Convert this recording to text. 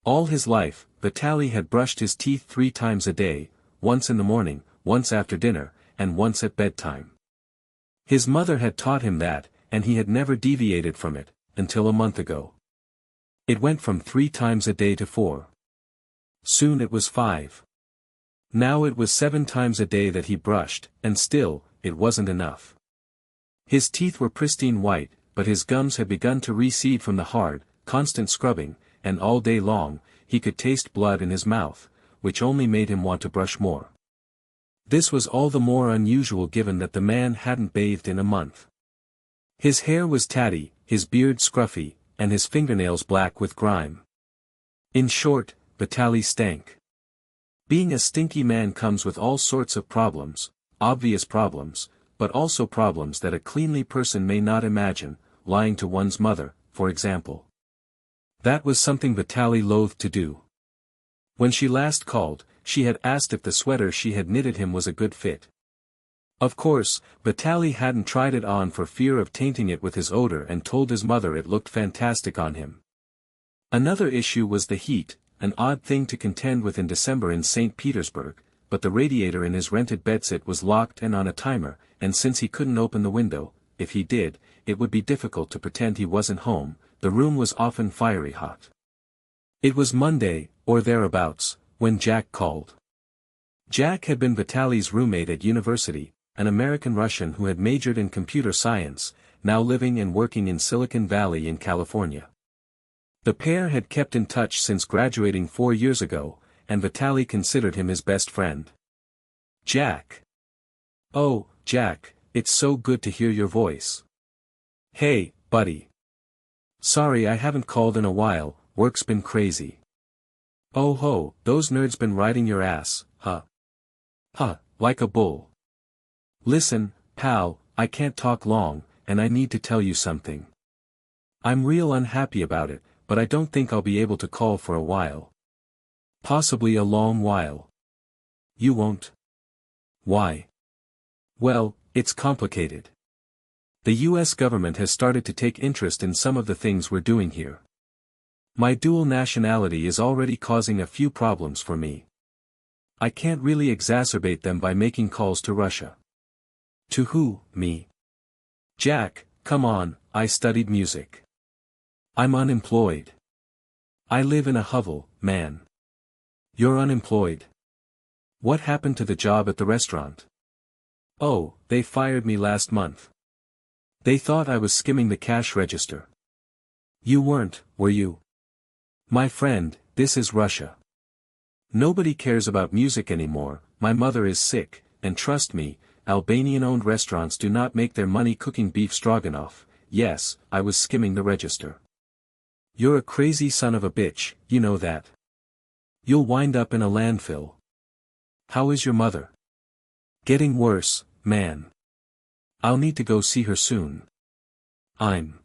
All his life, Vitaly had brushed his teeth 3 times a day, once in the morning, once after dinner, and once at bedtime. His mother had taught him that, and he had never deviated from it, until a month ago. It went from 3 times a day to 4. Soon it was 5. Now it was 7 times a day that he brushed, and still, it wasn't enough. His teeth were pristine white, but his gums had begun to recede from the hard, constant scrubbing, and all day long, he could taste blood in his mouth, which only made him want to brush more. This was all the more unusual given that the man hadn't bathed in a month. His hair was tatty, his beard scruffy, and his fingernails black with grime. In short, Vitaly stank. Being a stinky man comes with all sorts of problems, obvious problems, but also problems that a cleanly person may not imagine, lying to one's mother, for example. That was something Vitaly loathed to do. When she last called, she had asked if the sweater she had knitted him was a good fit. Of course, Vitaly hadn't tried it on for fear of tainting it with his odor and told his mother it looked fantastic on him. Another issue was the heat, an odd thing to contend with in December in St. Petersburg, but the radiator in his rented bedsit was locked and on a timer, and since he couldn't open the window, if he did, it would be difficult to pretend he wasn't home. The room was often fiery hot. It was Monday, or thereabouts, when Jack called. Jack had been Vitaly's roommate at university, an American-Russian who had majored in computer science, now living and working in Silicon Valley in California. The pair had kept in touch since graduating 4 years ago, and Vitaly considered him his best friend. Jack. Oh, Jack, it's so good to hear your voice. Hey, buddy. Sorry I haven't called in a while, work's been crazy. Oh ho, those nerds been riding your ass, huh? Huh, like a bull. Listen, pal, I can't talk long, and I need to tell you something. I'm real unhappy about it, but I don't think I'll be able to call for a while. Possibly a long while. You won't? Why? Well, it's complicated. The US government has started to take interest in some of the things we're doing here. My dual nationality is already causing a few problems for me. I can't really exacerbate them by making calls to Russia. To who, me? Jack, come on, I studied music. I'm unemployed. I live in a hovel, man. You're unemployed. What happened to the job at the restaurant? Oh, they fired me last month. They thought I was skimming the cash register. You weren't, were you? My friend, this is Russia. Nobody cares about music anymore. My mother is sick, and trust me, Albanian-owned restaurants do not make their money cooking beef stroganoff. Yes, I was skimming the register. You're a crazy son of a bitch, you know that. You'll wind up in a landfill. How is your mother? Getting worse, man. I'll need to go see her soon. I'm